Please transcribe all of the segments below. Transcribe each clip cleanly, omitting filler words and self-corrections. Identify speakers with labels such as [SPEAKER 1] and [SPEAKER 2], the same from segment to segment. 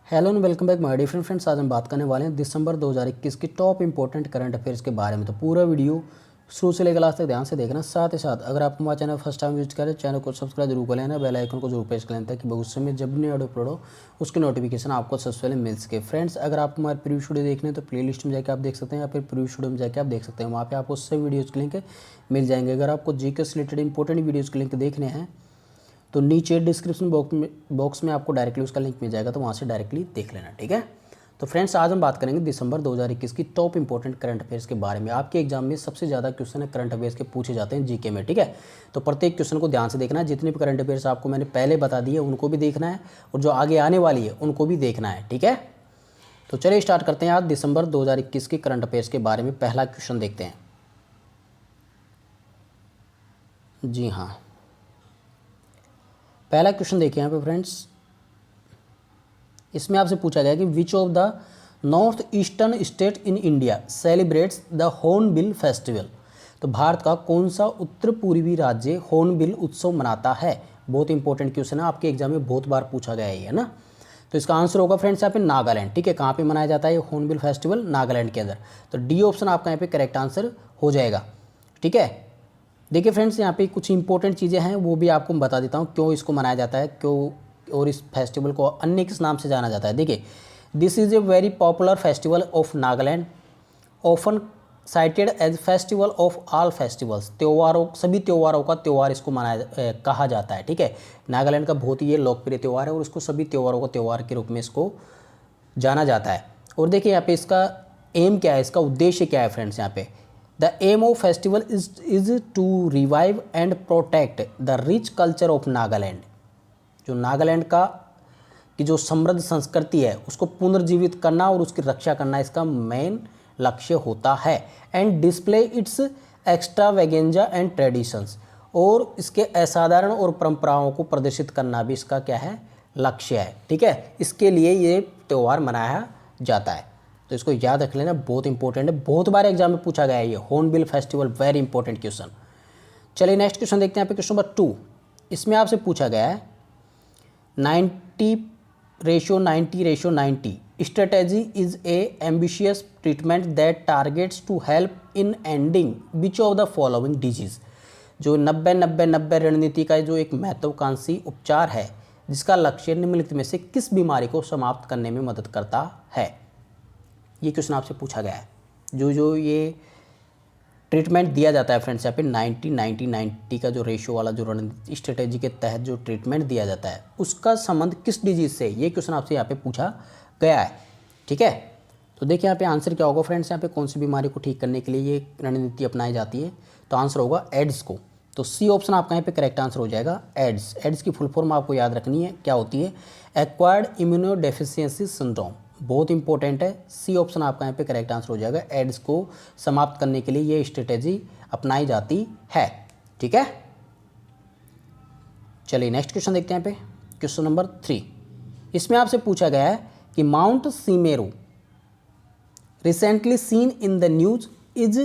[SPEAKER 1] Hello and welcome back my dear friends. आज हम बात करने वाले हैं दिसंबर 2021 की टॉप इंपॉर्टेंट करंट अफेयर्स के बारे में। तो पूरा वीडियो शुरू से लेकर लास्ट तक ध्यान से देखना। साथ ही साथ अगर आप हमारा चैनल फर्स्ट टाइम विजिट करें, चैनल को सब्सक्राइब जरूर कर लेना, बेल आइकन को जरूर प्रेस कर लेना ताकि भविष्य में जब भी नया वीडियो अपलोड हो उसकी नोटिफिकेशन आपको सबसे पहले मिल सके। फ्रेंड्स, अगर आपको हमारे प्रीवियस वीडियो देखने हैं तो प्लेलिस्ट में जाकर आप देख सकते हैं या फिर प्रीवियस वीडियो में जाकर आप देख सकते हैं। वहाँ पर आपको सभी वीडियोज़ के लिंक मिल जाएंगे। अगर आपको जीके से रिलेटेड इंपॉर्टेंट वीडियोज़ के लिंक देखने हैं तो नीचे डिस्क्रिप्शन बॉक्स में आपको डायरेक्टली उसका लिंक मिल जाएगा, तो वहाँ से डायरेक्टली देख लेना। ठीक है। तो फ्रेंड्स, आज हम बात करेंगे दिसंबर 2021 की टॉप इंपॉर्टेंट करंट अफेयर्स के बारे में। आपके एग्जाम में सबसे ज़्यादा क्वेश्चन है करंट अफेयर्स के पूछे जाते हैं जीके में। ठीक है। तो प्रत्येक क्वेश्चन को ध्यान से देखना है। जितने भी करंट अफेयर्स आपको मैंने पहले बता दिए उनको भी देखना है और जो आगे आने वाली है उनको भी देखना है। ठीक है। तो चलिए स्टार्ट करते हैं। आज दिसंबर 2021 की करंट अफेयर्स के बारे में पहला क्वेश्चन देखते हैं। जी हाँ, पहला क्वेश्चन देखिए यहाँ पे फ्रेंड्स। इसमें आपसे पूछा गया कि विच of the north eastern state in India celebrates the hornbill festival. तो भारत का कौन सा उत्तर पूर्वी राज्य हॉर्नबिल उत्सव मनाता है। बहुत इंपॉर्टेंट क्वेश्चन है, आपके एग्जाम में बहुत बार पूछा गया है ना। तो इसका आंसर होगा फ्रेंड्स यहाँ पे नागालैंड। ठीक है। कहाँ पे मनाया जाता है ये हॉर्नबिल फेस्टिवल? नागालैंड के अंदर। तो डी ऑप्शन आपका यहाँ पे करेक्ट आंसर हो जाएगा। ठीक है। देखिए फ्रेंड्स, यहाँ पे कुछ इंपॉर्टेंट चीज़ें हैं वो भी आपको बता देता हूँ क्यों इसको मनाया जाता है, क्यों और इस फेस्टिवल को अन्य किस नाम से जाना जाता है। देखिए, this is a very popular festival of Nagaland, often cited as festival of all festivals. त्योहारों, सभी त्योहारों का त्यौहार इसको कहा जाता है। ठीक है। नागालैंड का बहुत ही ये लोकप्रिय त्यौहार है और इसको सभी त्योहारों का त्यौहार के रूप में इसको जाना जाता है। और देखिए यहाँ पे इसका एम क्या है, इसका उद्देश्य क्या है फ्रेंड्स। यहाँ पे the aim of festival is to revive and protect the rich culture of Nagaland. जो नागालैंड का की जो समृद्ध संस्कृति है उसको पुनर्जीवित करना और उसकी रक्षा करना इसका मेन लक्ष्य होता है। And display its extravaganza and traditions, और इसके असाधारण और परंपराओं को प्रदर्शित करना भी इसका क्या है, लक्ष्य है। ठीक है। इसके लिए ये त्यौहार मनाया जाता है। तो इसको याद रख लेना, बहुत इंपॉर्टेंट है, बहुत बार एग्जाम में पूछा गया है ये hornbill festival, very important question. चलिए नेक्स्ट क्वेश्चन देखते हैं यहाँ पे क्वेश्चन नंबर 2। इसमें आपसे पूछा गया है 90:90 strategy is a ambitious treatment that targets to help in ending which of the following disease. जो 90-90-90 रणनीति का जो एक महत्वाकांक्षी उपचार है जिसका लक्ष्य निम्नलिखित में से किस बीमारी को समाप्त करने में मदद करता है। ये क्वेश्चन आपसे पूछा गया है। जो ये ट्रीटमेंट दिया जाता है फ्रेंड्स यहाँ पे 90-90-90 का जो रेशियो वाला जो रणनीति स्ट्रेटेजी के तहत जो ट्रीटमेंट दिया जाता है उसका संबंध किस डिजीज से, ये क्वेश्चन आपसे यहाँ पे पूछा गया है। ठीक है। तो देखिए यहाँ पे आंसर क्या होगा फ्रेंड्स। यहाँ पे कौन सी बीमारी को ठीक करने के लिए ये रणनीति अपनाई जाती है, तो आंसर होगा एड्स को। तो सी ऑप्शन आपका यहाँ पे करेक्ट आंसर हो जाएगा, एड्स। एड्स की फुल फॉर्म आपको याद रखनी है, क्या होती है, एक्वायर्ड इम्यूनोडेफिशिएंसी सिंड्रोम। बहुत इंपॉर्टेंट है। सी ऑप्शन आपका यहाँ पे करेक्ट आंसर हो जाएगा। एड्स को समाप्त करने के लिए ये स्ट्रेटेजी अपनाई जाती है। ठीक है। चलिए नेक्स्ट क्वेश्चन देखते हैं यहाँ पे क्वेश्चन नंबर 3। इसमें आपसे पूछा गया है कि Mount Semeru recently seen in the news is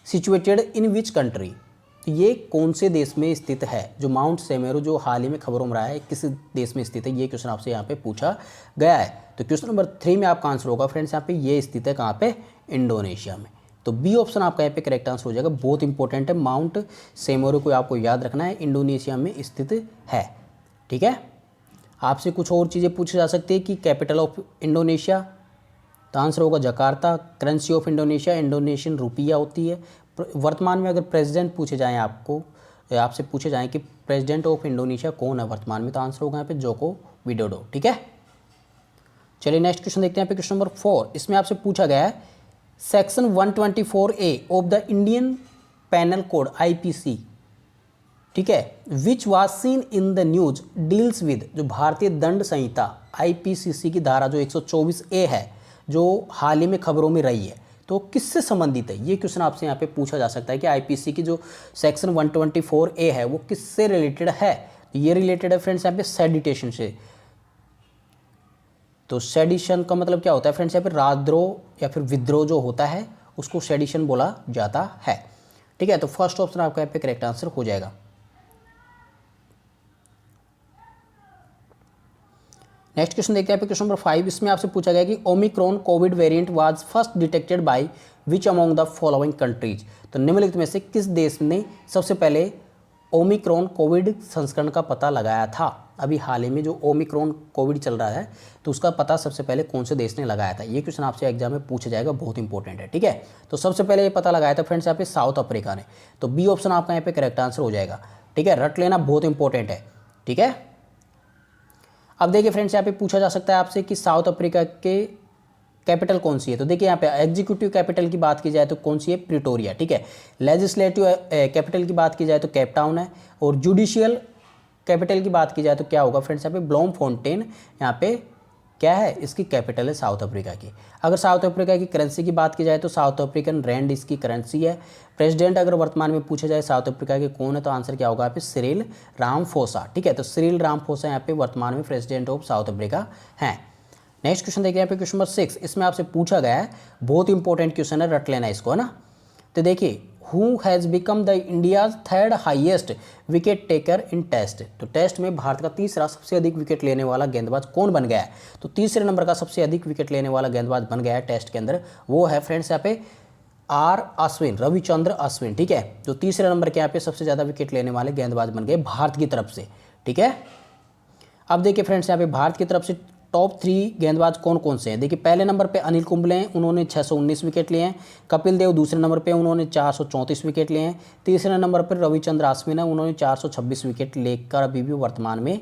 [SPEAKER 1] situated in which country. ये कौन से देश में स्थित है। जो माउंट सेमेरू जो हाल ही में खबरों में रहा है किस देश में स्थित है, ये क्वेश्चन आपसे यहाँ पे पूछा गया है। तो क्वेश्चन नंबर 3 में आपका आंसर होगा फ्रेंड्स यहाँ पे ये स्थित है कहाँ पे, इंडोनेशिया में। तो बी ऑप्शन आपका यहाँ पे करेक्ट आंसर हो जाएगा। बहुत इंपॉर्टेंट है, माउंट सेमेरू को आपको याद रखना है, इंडोनेशिया में स्थित है। ठीक है। आपसे कुछ और चीज़ें पूछी जा सकती है कि कैपिटल ऑफ इंडोनेशिया, तो आंसर होगा Jakarta. Currency of Indonesia Indonesian rupiah होती है। वर्तमान में अगर प्रेसिडेंट पूछे जाएं आपसे पूछे जाएं कि प्रेसिडेंट ऑफ इंडोनेशिया कौन है वर्तमान में, तो आंसर होगा यहाँ पे जोको विडोडो। ठीक है। चलिए नेक्स्ट क्वेश्चन देखते हैं यहाँ पे क्वेश्चन नंबर 4। इसमें आपसे पूछा गया है section 124A of the Indian panel code IPC, ठीक है, which was scene in the news deals with. जो भारतीय दंड संहिता IPCC की धारा जो 124A है जो हाल ही में खबरों में रही है, तो किससे संबंधित है। ये क्वेश्चन आपसे यहाँ पे पूछा जा सकता है कि IPC की जो सेक्शन 124A है वो किससे रिलेटेड है। ये रिलेटेड है फ्रेंड्स यहाँ पे सेडिटेशन से। तो सेडिशन का मतलब क्या होता है फ्रेंड्स, यहाँ पे राजद्रोह या फिर विद्रोह जो होता है उसको सेडिशन बोला जाता है। ठीक है। तो फर्स्ट ऑप्शन आपका यहाँ पे करेक्ट आंसर हो जाएगा। नेक्स्ट क्वेश्चन देखते हैं पे क्वेश्चन नंबर 5। इसमें आपसे पूछा गया कि Omicron Covid variant was first detected by which among the following countries. तो निम्नलिखित में से किस देश ने सबसे पहले ओमिक्रॉन कोविड संस्करण का पता लगाया था। अभी हाल ही में जो ओमिक्रॉन कोविड चल रहा है तो उसका पता सबसे पहले कौन से देश ने लगाया था। ये क्वेश्चन आपसे एग्जाम में पूछा जाएगा, बहुत इंपॉर्टेंट है। ठीक है, तो सबसे पहले ये पता लगाया था फ्रेंड्स यहाँ पे साउथ अफ्रीका ने। तो बी ऑप्शन आपका यहाँ पे करेक्ट आंसर हो जाएगा। ठीक है, रट लेना, बहुत इंपॉर्टेंट है। ठीक है, अब देखिए फ्रेंड्स यहाँ पे पूछा जा सकता है आपसे कि साउथ अफ्रीका के कैपिटल कौन सी है। तो देखिए यहाँ पे एग्जीक्यूटिव कैपिटल की बात की जाए तो कौन सी है, प्रिटोरिया। ठीक है, लेजिस्लेटिव कैपिटल की बात की जाए तो केप टाउन है, और जुडिशियल कैपिटल की बात की जाए तो क्या होगा फ्रेंड्स यहाँ पे ब्लोमफोंटेन यहाँ पे क्या है, इसकी कैपिटल है साउथ अफ्रीका की। अगर साउथ अफ्रीका की करेंसी की बात की जाए तो साउथ अफ्रीकन रैंड इसकी करेंसी है। प्रेसिडेंट अगर वर्तमान में पूछा जाए साउथ अफ्रीका के कौन है तो आंसर क्या होगा यहाँ पे सिरिल रामाफोसा। ठीक है, तो सिरिल रामाफोसा यहाँ पे वर्तमान में प्रेसिडेंट ऑफ साउथ अफ्रीका हैं। नेक्स्ट क्वेश्चन देखिए यहाँ पे क्वेश्चन नंबर 6। इसमें आपसे पूछा गया है, बहुत इंपॉर्टेंट क्वेश्चन है, रट लेना इसको, है ना। तो देखिए who has become the India's third highest wicket taker in test. तो टेस्ट में भारत का तीसरा सबसे अधिक विकेट लेने वाला गेंदबाज कौन बन गया है। तो तीसरे नंबर का सबसे अधिक विकेट लेने वाला गेंदबाज बन गया है टेस्ट के अंदर, वो है फ्रेंड्स यहाँ पे अश्विन, रविचंद्र अश्विन। ठीक है, तो तीसरे नंबर के यहाँ पे सबसे ज़्यादा विकेट लेने वाले गेंदबाज बन गए भारत की तरफ से। ठीक है, अब देखिए फ्रेंड्स यहाँ पे भारत की तरफ से टॉप 3 गेंदबाज कौन कौन से हैं। देखिए पहले नंबर पे अनिल कुंबले हैं, उन्होंने 619 विकेट लिए हैं। कपिल देव दूसरे नंबर पे, उन्होंने 434 विकेट लिए हैं। तीसरे नंबर पर रविचंद्र अश्विन है, उन्होंने 426 विकेट लेकर अभी भी वर्तमान में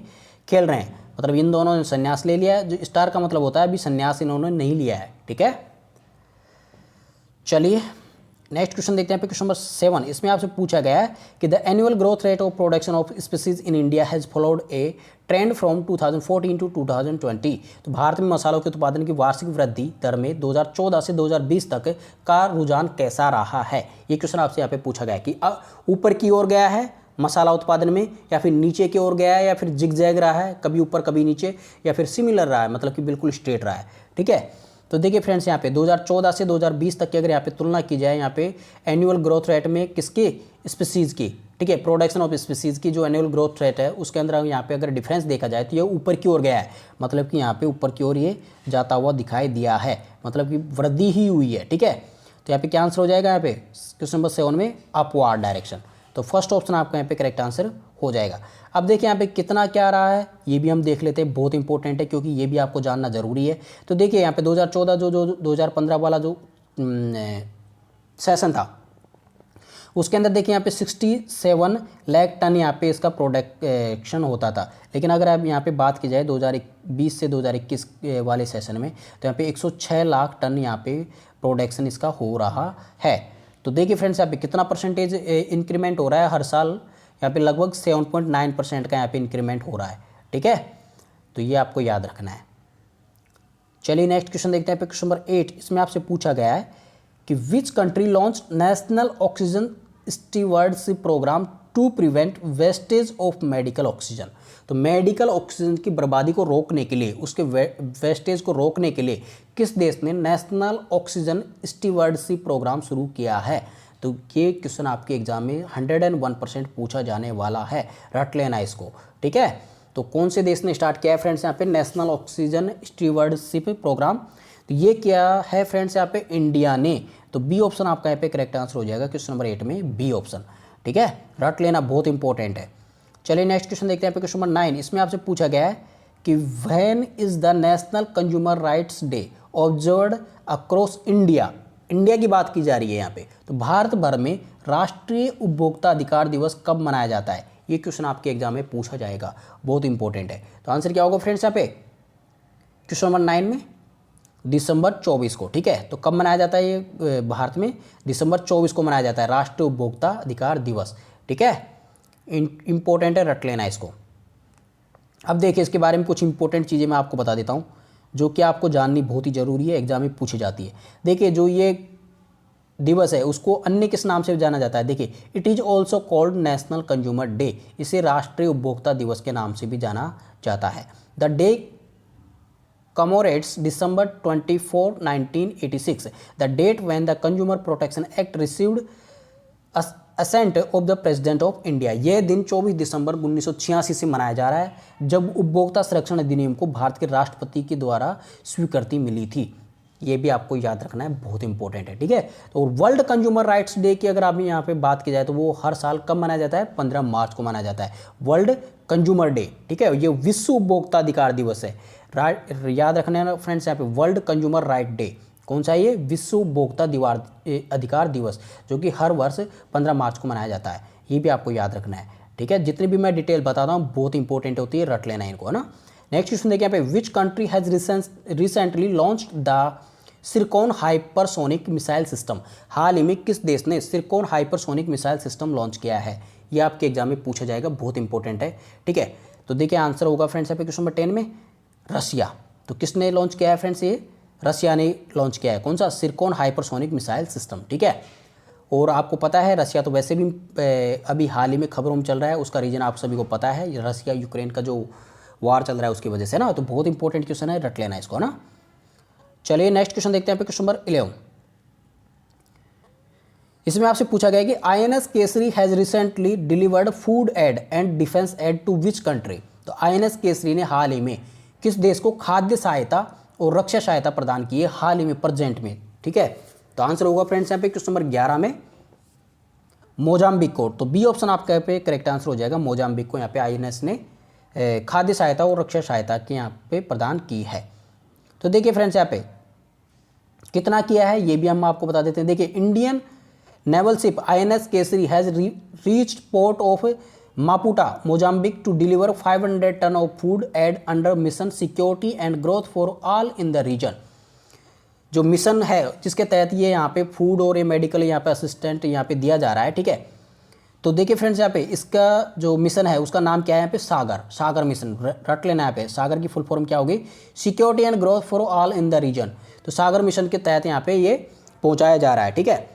[SPEAKER 1] खेल रहे हैं। मतलब इन दोनों ने संन्यास ले लिया है। जो स्टार का मतलब होता है अभी संन्यास इन्होंने नहीं लिया है। ठीक है, चलिए नेक्स्ट क्वेश्चन देखते हैं पे क्वेश्चन नंबर 7। इसमें आपसे पूछा गया है कि the annual growth rate of production of species in India has followed a trend from 2014 to 2020। तो भारत में मसालों के उत्पादन की वार्षिक वृद्धि दर में 2014 से 2020 तक का रुझान कैसा रहा है। ये क्वेश्चन आपसे यहाँ पे पूछा गया है कि ऊपर की ओर गया है मसाला उत्पादन में, या फिर नीचे की ओर गया है, या फिर जिगजैग रहा है, कभी ऊपर कभी नीचे, या फिर सिमिलर रहा है, मतलब कि बिल्कुल स्ट्रेट रहा है। ठीक है, तो देखिए फ्रेंड्स यहाँ पे 2014 से 2020 तक की अगर यहाँ पे तुलना की जाए यहाँ पे एनुअल ग्रोथ रेट में किसकी, स्पीसीज़ की। ठीक है, प्रोडक्शन ऑफ स्पीसीज़ की जो एनुअल ग्रोथ रेट है उसके अंदर यहाँ पे अगर डिफरेंस देखा जाए तो ये ऊपर की ओर गया है, मतलब कि यहाँ पे ऊपर की ओर ये जाता हुआ दिखाई दिया है, मतलब कि वृद्धि ही हुई है। ठीक है, तो यहाँ पे क्या आंसर हो जाएगा यहाँ पे क्वेश्चन नंबर 7 में अपवार्ड डायरेक्शन। तो फर्स्ट ऑप्शन आपका यहाँ पे करेक्ट आंसर हो जाएगा। अब देखिए यहाँ पे कितना क्या रहा है ये भी हम देख लेते हैं, बहुत इंपॉर्टेंट है क्योंकि ये भी आपको जानना जरूरी है। तो देखिए यहाँ पे 2014 जो 2015 वाला जो सेशन था उसके अंदर देखिए यहाँ पे 67 लाख टन यहाँ पे इसका प्रोडक्शन होता था। लेकिन अगर आप यहाँ पे बात की जाए 2020 से 2021 वाले सेशन में तो यहाँ पे 106 लाख टन यहाँ पे प्रोडक्शन इसका हो रहा है। तो देखिए फ्रेंड्स यहाँ पे कितना परसेंटेज इंक्रीमेंट हो रहा है हर साल, यहाँ पे लगभग 7.9% का यहाँ पे इंक्रीमेंट हो रहा है। ठीक है, तो ये आपको याद रखना है। चलिए नेक्स्ट क्वेश्चन देखते हैं पे क्वेश्चन नंबर 8। इसमें आपसे पूछा गया है कि which country launch national oxygen stewardship programme to prevent wastage of medical oxygen. तो मेडिकल ऑक्सीजन की बर्बादी को रोकने के लिए, उसके वेस्टेज को रोकने के लिए किस देश ने नेशनल ऑक्सीजन स्टीवर्डशिप प्रोग्राम शुरू किया है। तो ये क्वेश्चन आपके एग्जाम में 101% पूछा जाने वाला है, रट लेना इसको। ठीक है, तो कौन से देश ने स्टार्ट किया है फ्रेंड्स यहाँ पे नेशनल ऑक्सीजन स्टीवर्डशिप प्रोग्राम। तो ये क्या है फ्रेंड्स यहाँ पे इंडिया ने। तो बी ऑप्शन आपका यहाँ पे करेक्ट आंसर हो जाएगा क्वेश्चन नंबर 8 में बी ऑप्शन। ठीक है, रट लेना, बहुत इंपॉर्टेंट है। चलिए नेक्स्ट क्वेश्चन देखते हैं क्वेश्चन नंबर 9। इसमें आपसे पूछा गया है कि when is the national consumer rights day observed across India. India की बात की जा रही है यहाँ पे, तो भारत भर में राष्ट्रीय उपभोक्ता अधिकार दिवस कब मनाया जाता है। ये क्वेश्चन आपके एग्जाम में पूछा जाएगा, बहुत इंपॉर्टेंट है। तो आंसर क्या होगा फ्रेंड्स यहाँ पे क्वेश्चन नंबर 9 में दिसंबर 24 को। ठीक है, तो कब मनाया जाता है ये भारत में, दिसंबर 24 को मनाया जाता है राष्ट्रीय उपभोक्ता अधिकार दिवस। ठीक है, इंपॉर्टेंट है, रट लेना इसको। अब देखिए इसके बारे में कुछ इंपॉर्टेंट चीज़ें मैं आपको बता देता हूँ जो कि आपको जाननी बहुत ही ज़रूरी है, एग्जाम में पूछी जाती है। देखिए जो ये दिवस है उसको अन्य किस नाम से जाना जाता है। देखिए it is also called national consumer day, इसे राष्ट्रीय उपभोक्ता दिवस के नाम से भी जाना जाता है। The day commemorates December 24, 1986, the date when the Consumer Protection Act received assent of the president of India. यह दिन 24 दिसंबर 1986 से मनाया जा रहा है जब उपभोक्ता संरक्षण अधिनियम को भारत के राष्ट्रपति के द्वारा स्वीकृति मिली थी। ये भी आपको याद रखना है, बहुत इंपॉर्टेंट है, ठीक है। तो वर्ल्ड कंज्यूमर राइट्स डे की अगर आप यहाँ पे बात की जाए तो वो हर साल कब मनाया जाता है, 15 मार्च को मनाया जाता है, वर्ल्ड कंज्यूमर डे, ठीक है। ये विश्व उपभोक्ता अधिकार दिवस है, याद रखना है फ्रेंड्स यहाँ पे, वर्ल्ड कंज्यूमर राइट डे। कौन सा ये, विश्व उपभोक्ता अधिकार दिवस, जो कि हर वर्ष 15 मार्च को मनाया जाता है। ये भी आपको याद रखना है, ठीक है। जितनी भी मैं डिटेल बताता हूँ बहुत इंपॉर्टेंट होती है, रट लेना है इनको, है ना। नेक्स्ट क्वेश्चन देखिए यहाँ पे, which country has recently launched the Zircon hypersonic missile system. हाल ही में किस देश ने Zircon hypersonic missile system launch किया है। ये आपके एग्जाम में पूछा जाएगा, बहुत इंपॉर्टेंट है, ठीक है। तो देखिए आंसर होगा फ्रेंड्स यहाँ पे क्वेश्चन नंबर 10 में रसिया। तो किसने लॉन्च किया है फ्रेंड्स, ये रसिया ने लॉन्च किया है। कौन सा, सिरकॉन हाइपरसोनिक मिसाइल सिस्टम, ठीक है। और आपको पता है रसिया तो वैसे भी अभी हाल ही में खबरों में चल रहा है, उसका रीजन आप सभी को पता है, रसिया यूक्रेन का जो वार चल रहा है उसकी वजह से ना। तो बहुत इंपॉर्टेंट क्वेश्चन है, रट लेना इसको ना। चलिए नेक्स्ट क्वेश्चन देखते हैं पे, क्वेश्चन नंबर 11। इसमें आपसे पूछा गया कि INS Kesari has recently delivered food aid and defence aid to which country. तो आईएनएस केसरी ने हाल ही में किस देश को खाद्य सहायता और रक्षा सहायता प्रदान की है, हाल ही में, प्रेजेंट में, ठीक है। तो आंसर होगा फ्रेंड्स यहाँ पे क्वेश्चन नंबर 11 में मोजाम्बिक को। तो बी ऑप्शन आपका पे करेक्ट आंसर हो जाएगा, मोजाम्बिक को यहाँ पे आईएनएस ने खाद्य सहायता और रक्षा सहायता के यहाँ पे प्रदान की है। तो देखिए फ्रेंड्स यहाँ पे कितना किया है ये भी हम आपको बता देते हैं। देखिए Indian naval ship INS Kesari has reached port of Maputo Mozambique to deliver 500 ton of food aid under mission security and growth for all in the region. जो मिशन है जिसके तहत ये यहाँ पे फूड और ये मेडिकल यहाँ पे असिस्टेंट यहाँ पे दिया जा रहा है, ठीक है। तो देखिए फ्रेंड्स यहाँ पे इसका जो मिशन है उसका नाम क्या है यहाँ पे, सागर मिशन, रट लेना यहाँ पे। सागर की फुल फॉर्म क्या होगी, security and growth for all in the region. तो सागर मिशन के तहत यहाँ पे ये पहुँचाया जा रहा है, ठीक है।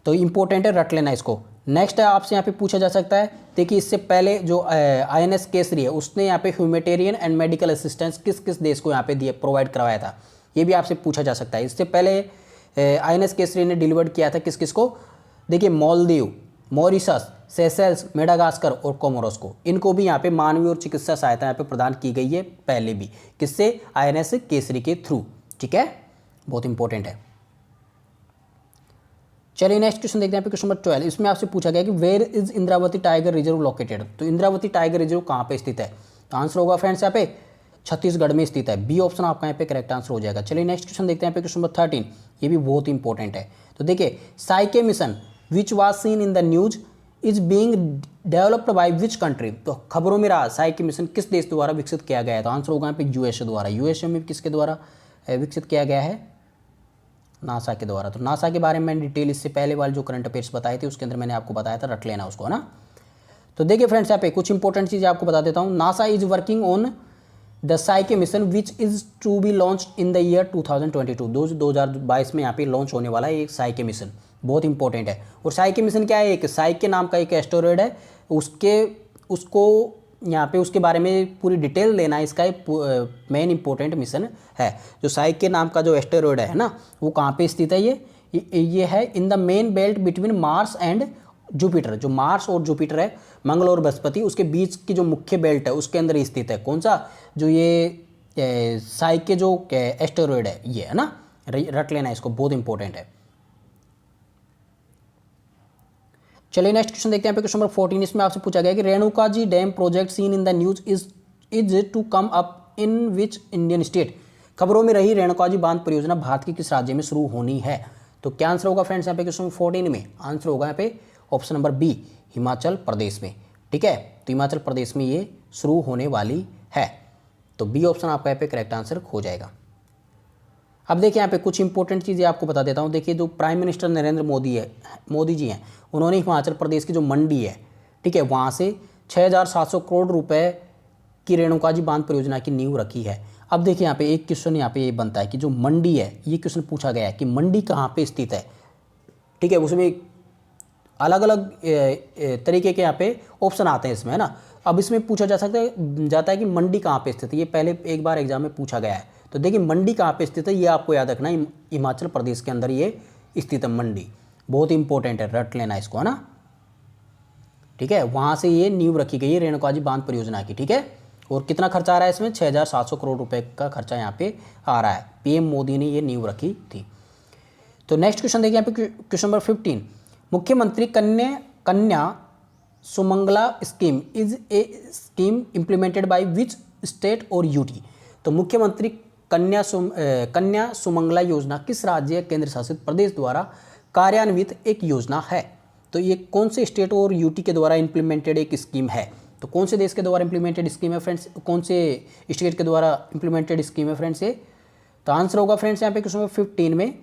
[SPEAKER 1] तो इंपॉर्टेंट है, रट लेना इसको। नेक्स्ट है आपसे यहाँ पे पूछा जा सकता है, देखिए इससे पहले जो आईएनएस केसरी है उसने यहाँ पे ह्यूमैनिटेरियन एंड मेडिकल असिस्टेंस किस किस देश को यहाँ पे दिए, प्रोवाइड करवाया था, ये भी आपसे पूछा जा सकता है। इससे पहले आईएनएस केसरी ने डिलीवर्ड किया था किस किस को, देखिए मालदीव, मॉरिशस, सेशेल्स, मेडागास्कर और कोमोरोस को। इनको भी यहाँ पे मानवीय और चिकित्सा सहायता यहाँ पे प्रदान की गई है पहले भी, किससे, आईएनएस केसरी के थ्रू, ठीक है, बहुत इंपॉर्टेंट है। चलिए नेक्स्ट क्वेश्चन देखते हैं क्वेश्चन नंबर 12। इसमें आपसे पूछा गया कि where is Indravati tiger reserve located. तो इंद्रावती टाइगर रिजर्व कहाँ पे स्थित है। तो आंसर होगा फ्रेंड्स यहाँ पे छत्तीसगढ़ में स्थित है, बी ऑप्शन आपका यहाँ पे करेक्ट आंसर हो जाएगा। चलिए नेक्स्ट क्वेश्चन देखते हैं क्वेश्चन नंबर 13। ये भी बहुत इंपॉर्टेंट है। तो देखिए साइके mission which was scene in the news is being developed by which country. तो खबरों में रहा साइके मिशन किस देश द्वारा विकसित किया गया है। तो आंसर होगा यहाँ पे यूएसए द्वारा। यूएसए में किसके द्वारा विकसित किया गया है, नासा के द्वारा। तो नासा के बारे में मैंने डिटेल इससे पहले वाले जो करंट अफेयर्स बताए थे उसके अंदर मैंने आपको बताया था, रट लेना उसको, है ना। तो देखिए फ्रेंड्स यहाँ पे कुछ इंपॉर्टेंट चीज़ें आपको बता देता हूँ। NASA is working on the Psyche mission which is to be launch in the year 2022। 2022 में यहाँ पे लॉन्च होने वाला है एक साइके मिशन, बहुत इंपॉर्टेंट है। और साइके मिशन क्या है, एक साइके नाम का एक एस्टेरॉयड है, उसको यहाँ पे उसके बारे में पूरी डिटेल लेना है। इसका एक मेन इंपॉर्टेंट मिशन है। जो साइके नाम का जो एस्टेरॉयड है ना, वो कहाँ पे स्थित है, ये है in the main belt between Mars and Jupiter. जो मार्स और जुपिटर है, मंगल और बृहस्पति, उसके बीच की जो मुख्य बेल्ट है उसके अंदर स्थित है। कौन सा, जो ये साइके जो एस्टेरॉयड है ये, है ना, रट लेना इसको, बहुत इंपॉर्टेंट है। चलिए नेक्स्ट क्वेश्चन देखते हैं क्वेश्चन नंबर 14। इसमें आपसे पूछा गया कि Renuka ji dam project seen in the news is to come up in which Indian state. खबरों में रही रेणुका जी बांध परियोजना भारत के किस राज्य में शुरू होनी है। तो क्या आंसर होगा फ्रेंड्स यहाँ पे क्वेश्चन 14 में, आंसर होगा यहाँ पे option number B, Himachal Pradesh में, ठीक है। तो हिमाचल प्रदेश में ये शुरू होने वाली है। तो बी ऑप्शन आपका यहाँ पे करेक्ट आंसर हो जाएगा। अब देखिए यहाँ पे कुछ इंपॉर्टेंट चीज़ें आपको बता देता हूँ। देखिए जो प्राइम मिनिस्टर नरेंद्र मोदी जी हैं, उन्होंने हिमाचल प्रदेश की जो मंडी है, ठीक है, वहाँ से 6,700 करोड़ रुपए की रेणुका जी बांध परियोजना की नींव रखी है। अब देखिए यहाँ पे एक क्वेश्चन यहाँ पे ये बनता है कि जो मंडी है, ये क्वेश्चन पूछा गया है कि मंडी कहाँ पे स्थित है, ठीक है। उसमें अलग अलग तरीके के यहाँ पे ऑप्शन आते हैं इसमें, है ना। अब इसमें पूछा जाता है कि मंडी कहाँ पे स्थित है। ये पहले एक बार एग्जाम में पूछा गया है। तो देखिए मंडी कहाँ पे स्थित है ये आपको याद रखना है, हिमाचल प्रदेश के अंदर ये स्थित है मंडी, बहुत इंपॉर्टेंट है, रट लेना इसको, है ना। ठीक है, वहाँ से ये नींव रखी गई है रेणुका जी बांध परियोजना की, ठीक है। और कितना खर्चा आ रहा है इसमें, 6,700 करोड़ रुपए का खर्चा यहाँ पे आ रहा है। पीएम मोदी ने ये नींव रखी थी। तो नेक्स्ट क्वेश्चन देखिए यहाँ पे क्वेश्चन नंबर 15, मुख्यमंत्री Kanya Sumangala scheme is a scheme implemented by which state और यूटी। तो मुख्यमंत्री कन्या सुमंगला योजना किस राज्य या केंद्र शासित प्रदेश द्वारा कार्यान्वित एक योजना है। तो ये कौन से स्टेट और यूटी के द्वारा इम्प्लीमेंटेड एक स्कीम है। तो कौन से देश के द्वारा इम्प्लीमेंटेड स्कीम है फ्रेंड्स, कौन से स्टेट के द्वारा इम्प्लीमेंटेड स्कीम है फ्रेंड्स ये। तो आंसर होगा फ्रेंड्स यहाँ पे क्वेश्चन नंबर 15 में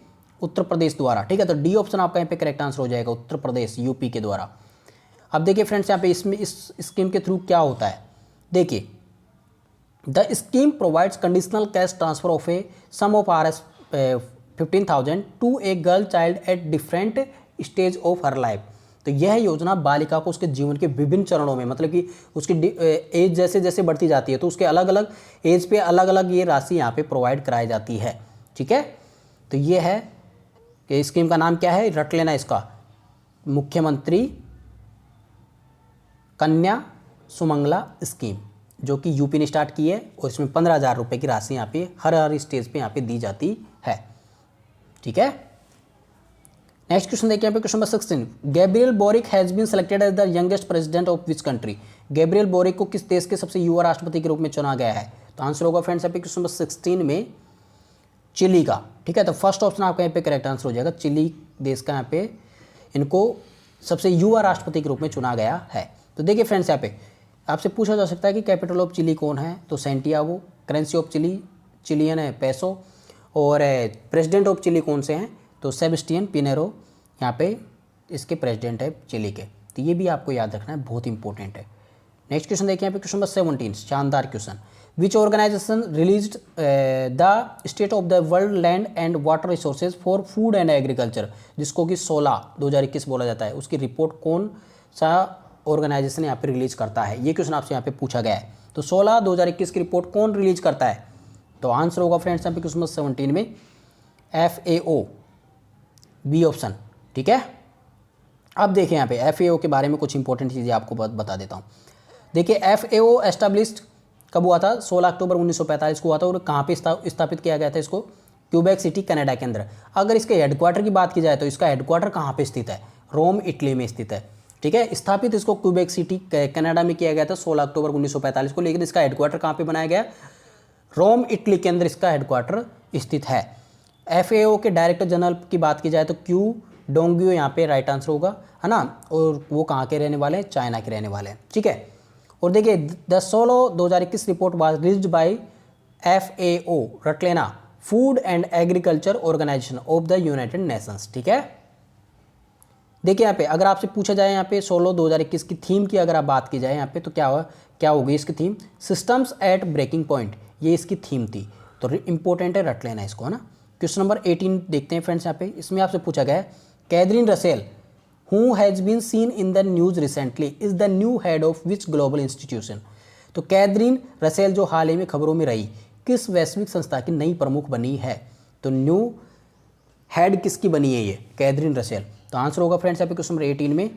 [SPEAKER 1] उत्तर प्रदेश द्वारा, ठीक है। तो डी ऑप्शन आपका यहाँ पे करेक्ट आंसर हो जाएगा, उत्तर प्रदेश यूपी के द्वारा। अब देखिए फ्रेंड्स यहाँ पे इसमें इस स्कीम के थ्रू क्या होता है, देखिए the scheme provides conditional cash transfer of a sum of Rs 15,000 to a girl child at different stage of her life. तो यह योजना बालिका को उसके जीवन के विभिन्न चरणों में, मतलब कि उसकी एज जैसे जैसे बढ़ती जाती है तो उसके अलग अलग एज पे अलग अलग ये राशि यहाँ पे प्रोवाइड कराई जाती है, ठीक है। तो ये है कि स्कीम का नाम क्या है, रट लेना इसका, मुख्यमंत्री कन्या सुमंगला स्कीम, जो कि यूपी ने स्टार्ट की है। और इसमें 15,000 रुपये की राशि यहाँ पे हर स्टेज पे यहाँ पे दी जाती है, ठीक है। नेक्स्ट क्वेश्चन देखिए यहाँ पे question number 16, Gabriel Boric has been selected as the youngest president of which country. Gabriel Boric को किस देश के सबसे युवा राष्ट्रपति के रूप में चुना गया है। तो आंसर होगा फ्रेंड्स यहाँ पे क्वेश्चन नंबर 16 में चिली का, ठीक है। तो फर्स्ट ऑप्शन आपका यहाँ पे करेक्ट आंसर हो जाएगा, चिली देश का यहाँ पे इनको सबसे युवा राष्ट्रपति के रूप में चुना गया है। तो देखिए फ्रेंड्स यहाँ पे आपसे पूछा जा सकता है कि कैपिटल ऑफ चिली कौन है, तो Santiago, currency of Chile Chilean है पेसो, और प्रेसिडेंट ऑफ चिली कौन से हैं, तो सेबेस्टियन पिनेरो यहाँ पे इसके प्रेसिडेंट है चिली के। तो ये भी आपको याद रखना है, बहुत इंपॉर्टेंट है। नेक्स्ट क्वेश्चन देखिए यहाँ पे क्वेश्चन नंबर 17, शानदार question, which organisation released the state of the world land and water resources for food and agriculture, जिसको कि 16/2021 बोला जाता है, उसकी रिपोर्ट कौन सा ऑर्गेनाइजेशन यहाँ पे रिलीज करता है। ये क्वेश्चन आपसे यहाँ पे पूछा गया है। तो 16/2021 की रिपोर्ट कौन रिलीज करता है। तो आंसर होगा फ्रेंड्स यहाँ पे क्वेश्चन नंबर 17 में FAO, बी ऑप्शन, ठीक है। अब देखिए यहाँ पे FAO के बारे में कुछ इंपॉर्टेंट चीज़ें आपको बता देता हूँ। देखिए FAO एस्टेब्लिश्ड कब हुआ था, 16 अक्टूबर 1945 को हुआ था। और कहाँ पे स्थापित किया गया था इसको, क्यूबेक सिटी कनाडा के अंदर। अगर इसके हेडक्वार्टर की बात की जाए तो इसका हेडक्वार्टर कहाँ पे स्थित है, रोम इटली में स्थित है, ठीक है। स्थापित इसको क्यूबेक सिटी कनाडा में किया गया था 16 अक्टूबर 1945 को, लेकिन इसका हेडक्वार्टर कहाँ पे बनाया गया, रोम इटली के अंदर इसका हेडक्वार्टर स्थित है। FAO के डायरेक्टर जनरल की बात की जाए तो क्यू डोंगियो यहाँ पे राइट आंसर होगा, है ना। और वो कहाँ के रहने वाले हैं, चाइना के रहने वाले हैं, ठीक है। और देखिए the 16/2021 report was released by FAO, रट लेना, food and agriculture organisation of the United Nations, ठीक है। देखिए यहाँ पे अगर आपसे पूछा जाए यहाँ पे 16/2021 की थीम की अगर आप बात की जाए यहाँ पे, तो क्या होगी इसकी theme, systems at breaking point, ये इसकी थीम थी। तो इंपॉर्टेंट है, रट लेना इसको, है ना। क्वेश्चन नंबर 18 देखते हैं फ्रेंड्स यहाँ पे, इसमें आपसे पूछा गया है Catherine Russell who has been seen in the news recently is the new head of which global institution. तो कैथरीन रसेल जो हाल ही में खबरों में रही, किस वैश्विक संस्था की नई प्रमुख बनी है। तो न्यू हेड किसकी बनी है ये, कैथरीन रसेल। तो आंसर होगा फ्रेंड्स यहाँ पे क्वेश्चन नंबर 18 में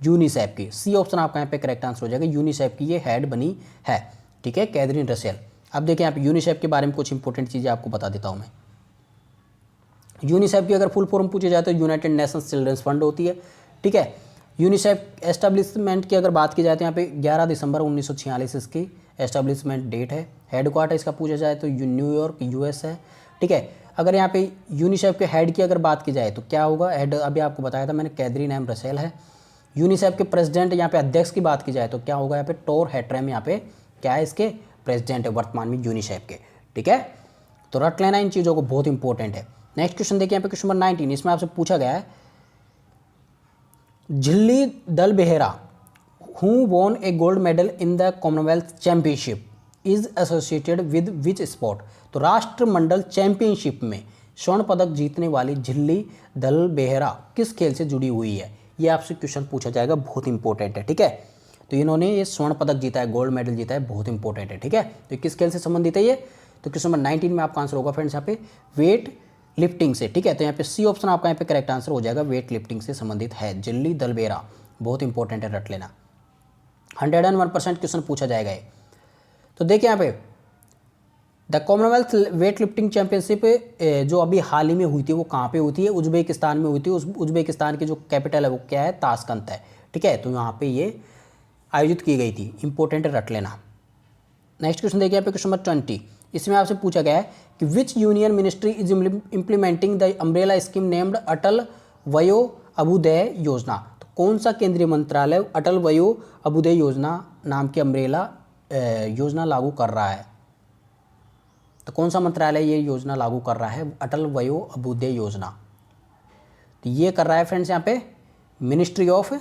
[SPEAKER 1] यूनिसेफ की, सी ऑप्शन आपका यहाँ पे करेक्ट आंसर हो जाएगा, यूनिसेफ की ये हेड बनी है, ठीक है, कैथरीन रसेल। अब देखिए यहाँ पे यूनिसेफ के बारे में कुछ इंपॉर्टेंट चीज़ें आपको बता देता हूँ मैं। यूनिसेफ की अगर फुल फॉर्म पूछी जाए तो यूनाइटेड नेशंस चिल्ड्रंस फंड होती है, ठीक है। यूनिसेफ एस्टेब्लिशमेंट की अगर बात की जाए तो यहाँ पे 11 दिसंबर 1946 इसकी एस्टेब्लिशमेंट डेट है। हेडक्वार्टर इसका पूछा जाए तो न्यूयॉर्क US है, ठीक है। अगर यहाँ पे यूनिसेफ के हेड की अगर बात की जाए तो क्या होगा, हेड अभी आपको बताया था मैंने, कैथरीन एम रसेल है। यूनिसेफ के प्रेसिडेंट यहाँ पे अध्यक्ष की बात की जाए तो क्या होगा, यहाँ पे टोर हैट्रेम यहाँ पे क्या है इसके प्रेसिडेंट है वर्तमान में यूनिसेफ के, ठीक है। तो रट लेना इन चीज़ों को, बहुत इंपॉर्टेंट है। नेक्स्ट क्वेश्चन देखिए यहाँ पे क्वेश्चन नंबर 19, इसमें आपसे पूछा गया है झिल्ली दल Behera who won A gold medal in the Commonwealth championship is associated with which sport. तो राष्ट्रमंडल चैंपियनशिप में स्वर्ण पदक जीतने वाली झिल्ली दल बेहरा किस खेल से जुड़ी हुई है, ये आपसे क्वेश्चन पूछा जाएगा, बहुत इंपॉर्टेंट है, ठीक है। तो इन्होंने ये स्वर्ण पदक जीता है, गोल्ड मेडल जीता है, बहुत इंपॉर्टेंट है, ठीक है। तो किस खेल से संबंधित है ये, तो क्वेश्चन नंबर 19 में आपका आंसर होगा फ्रेंड्स यहाँ पे वेट लिफ्टिंग से, ठीक है। तो यहाँ पे सी ऑप्शन आपका यहाँ पे करेक्ट आंसर हो जाएगा, वेट लिफ्टिंग से संबंधित है झिल्ली दल बेहरा, बहुत इंपॉर्टेंट है, रट लेना। 101% क्वेश्चन पूछा जाएगा ये। तो देखिए यहाँ पे the Commonwealth weight lifting championship जो अभी हाल ही में हुई थी वो कहाँ पे हुई थी? उज्बेकिस्तान में हुई थी। उस उज्बेकिस्तान की जो कैपिटल है वो क्या है? ताशकंद है। ठीक है, तो यहाँ पे ये आयोजित की गई थी। इंपॉर्टेंट रट लेना। नेक्स्ट क्वेश्चन देखिए यहाँ पे क्वेश्चन नंबर 20। इसमें आपसे पूछा गया है कि which union ministry is implementing the umbrella scheme named Atal Vayo Abhyudaya योजना। तो कौन सा केंद्रीय मंत्रालय अटल वयो अभ्युदय योजना नाम की अम्ब्रेला योजना लागू कर रहा है? तो कौन सा मंत्रालय ये योजना लागू कर रहा है? अटल वयो अभ्युदय योजना। तो ये कर रहा है फ्रेंड्स यहाँ पे ministry of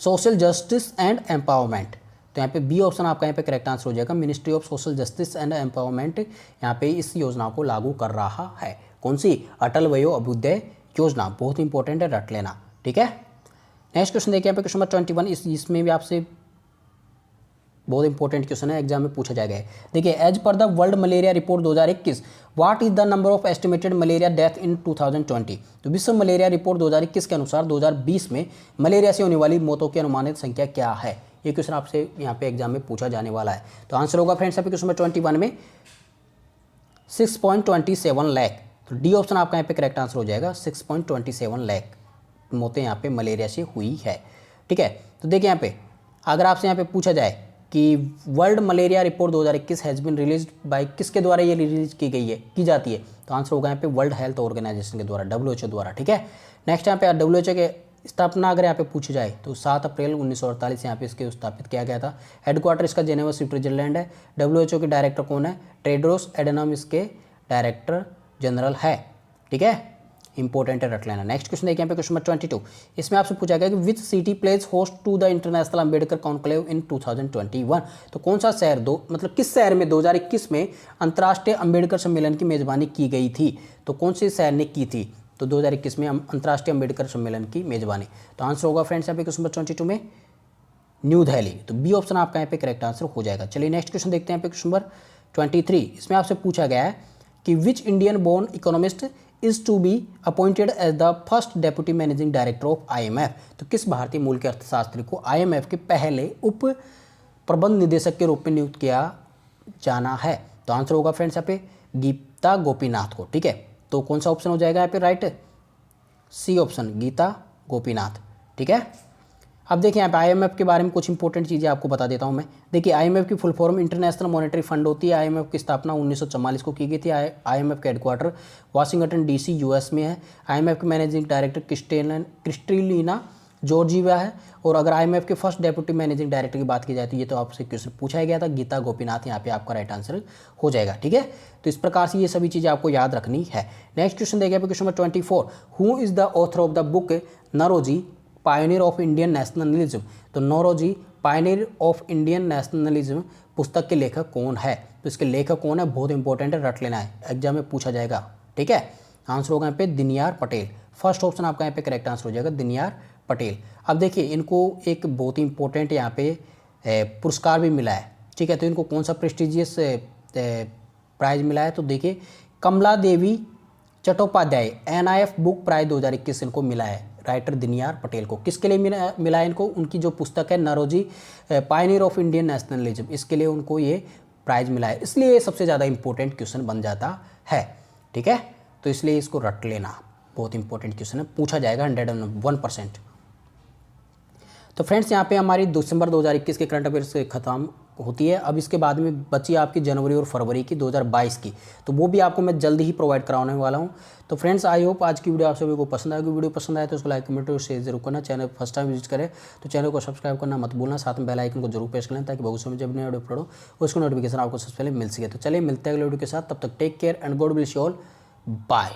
[SPEAKER 1] social justice and empowerment. तो यहाँ पे बी ऑप्शन आपका यहाँ पे करेक्ट आंसर हो जाएगा। Ministry of social justice and empowerment यहाँ पे इस योजना को लागू कर रहा है। कौन सी? अटल वयो अभ्युदय योजना। बहुत इंपॉर्टेंट है, रट लेना। ठीक है, नेक्स्ट क्वेश्चन देखिए यहाँ पे क्वेश्चन नंबर 21। इसमें भी आपसे बहुत इंपॉर्टेंट क्वेश्चन है, एग्जाम में पूछा जाएगा। देखिए, as per the world malaria report 2021 what is the number of estimated malaria death in 2020। तो विश्व मलेरिया रिपोर्ट 2021 के अनुसार 2020 में मलेरिया से होने वाली मौतों की अनुमानित संख्या क्या है? ये क्वेश्चन आपसे यहाँ पे एग्जाम में पूछा जाने वाला है। तो आंसर होगा फ्रेंड्स यहाँ पे क्वेश्चन नंबर 21 में 6.27 लाख। तो डी ऑप्शन आपका यहाँ पे करेक्ट आंसर हो जाएगा। 6.27 लाख मौतें यहाँ पे मलेरिया से हुई है। ठीक है, तो देखिए यहाँ पे अगर आपसे यहाँ पे पूछा जाए कि world malaria report 2021 has been release by, किसके द्वारा ये रिलीज की गई है, की जाती है? तो आंसर होगा यहाँ पे वर्ल्ड हेल्थ ऑर्गेनाइजेशन के द्वारा, WHO द्वारा। ठीक है, नेक्स्ट यहाँ पे WHO के स्थापना अगर यहाँ पे पूछी जाए तो 7 अप्रैल 1948 यहाँ पे इसके स्थापित किया गया था। हेडक्वार्टर इसका जेनेवा स्विट्जरलैंड है। WHO के डायरेक्टर कौन है? टेड्रोस एडेनॉम इसके डायरेक्टर जनरल है। ठीक है, इंपॉर्टेंट है, रट लेना। नेक्स्ट क्वेश्चन देखिए यहाँ पे क्वेश्चन नंबर 22। इसमें आपसे पूछा गया कि which city plays host to the international Ambedkar conclave in 2021। तो कौन सा शहर मतलब किस शहर में 2021 में अंतर्राष्ट्रीय अंबेडकर सम्मेलन की मेजबानी की गई थी? तो कौन से शहर ने की थी? तो 2021 में अंतर्राष्ट्रीय अंबेडकर सम्मेलन की मेजबानी। तो आंसर होगा फ्रेंड्स यहाँ पे क्वेश्चन नंबर 22 में न्यू दिल्ली। तो बी ऑप्शन आपका यहाँ पे करेक्ट आंसर हो जाएगा। चलिए नेक्स्ट क्वेश्चन देखते हैं यहाँ पे क्वेश्चन नंबर 23। इसमें आपसे पूछा गया है कि which Indian born economist is to be appointed as the first deputy managing director of IMF। तो किस भारतीय मूल के अर्थशास्त्री को IMF के पहले उप प्रबंध निदेशक के रूप में नियुक्त किया जाना है? तो आंसर होगा फ्रेंड्स यहाँ पे गीता गोपीनाथ को। ठीक है, तो कौन सा ऑप्शन हो जाएगा यहाँ पे right? C option, Gita Gopinath. ठीक है, अब देखिए यहाँ पे IMF के बारे में कुछ इंपॉर्टेंट चीज़ें आपको बता देता हूँ मैं। देखिए, IMF की full form international monetary fund होती है। IMF की स्थापना 1944 को की गई थी। IMF का हेडक्वार्टर वाशिंगटन DC US में है। IMF के मैनेजिंग डायरेक्टर क्रिस्टलिना जॉर्जिवा है। और अगर IMF के फर्स्ट डेप्यूटी मैनेजिंग डायरेक्टर की बात की जाए तो ये तो आपसे क्वेश्चन पूछा ही गया था, गीता गोपीनाथ यहाँ पे आपका राइट आंसर हो जाएगा। ठीक है, तो इस प्रकार से ये सभी चीज़ें आपको याद रखनी है। नेक्स्ट क्वेश्चन देखिए question number 24। Who is the author of the book Naoroji pioneer of Indian nationalism. तो Naoroji pioneer of Indian nationalism पुस्तक के लेखक कौन है? तो इसके लेखक कौन है? बहुत इंपॉर्टेंट है, रट लेना है, एग्जाम में पूछा जाएगा। ठीक है, आंसर होगा यहाँ पे दिनयार पटेल। फर्स्ट ऑप्शन आपका यहाँ पे करेक्ट आंसर हो जाएगा, दिनयार पटेल। अब देखिए, इनको एक बहुत ही इंपॉर्टेंट यहाँ पे पुरस्कार भी मिला है। ठीक है, तो इनको कौन सा प्रेस्टिजियस प्राइज मिला है? तो देखिए, कमला देवी चट्टोपाध्याय NIF बुक प्राइज 2021 इनको मिला है, राइटर दिनयार पटेल को। किसके लिए मिला है इनको? उनकी जो पुस्तक है Naoroji pioneer of Indian nationalism, इसके लिए उनको ये प्राइज मिला है। इसलिए ये सबसे ज़्यादा इंपॉर्टेंट क्वेश्चन बन जाता है। ठीक है, तो इसलिए इसको रट लेना, बहुत इंपॉर्टेंट क्वेश्चन है, पूछा जाएगा 101%। तो फ्रेंड्स, यहाँ पे हमारी दिसंबर 2021 के करंट अफेयर्स खत्म होती है। अब इसके बाद में बची आपकी जनवरी और फरवरी की 2022 की, तो वो भी आपको मैं जल्दी ही प्रोवाइड कराने वाला हूँ। तो फ्रेंड्स, आई होप आज की वीडियो आप सभी को पसंद आएगी। वीडियो पसंद आए तो उसको लाइक कमेंट और शेयर जरूर करना। चैनल फर्स्ट टाइम विजिट करें तो चैनल को सब्सक्राइब करना मत भूलना। साथ में बेल आइकन को जरूर प्रेस कर लें ताकि भविष्य में जब नया वीडियो अपलोड हो उसको नोटिफिकेशन आपको सबसे पहले मिल सके। तो चलिए मिलते हैं अगले वीडियो के साथ, तब तक take care and God will you all, bye.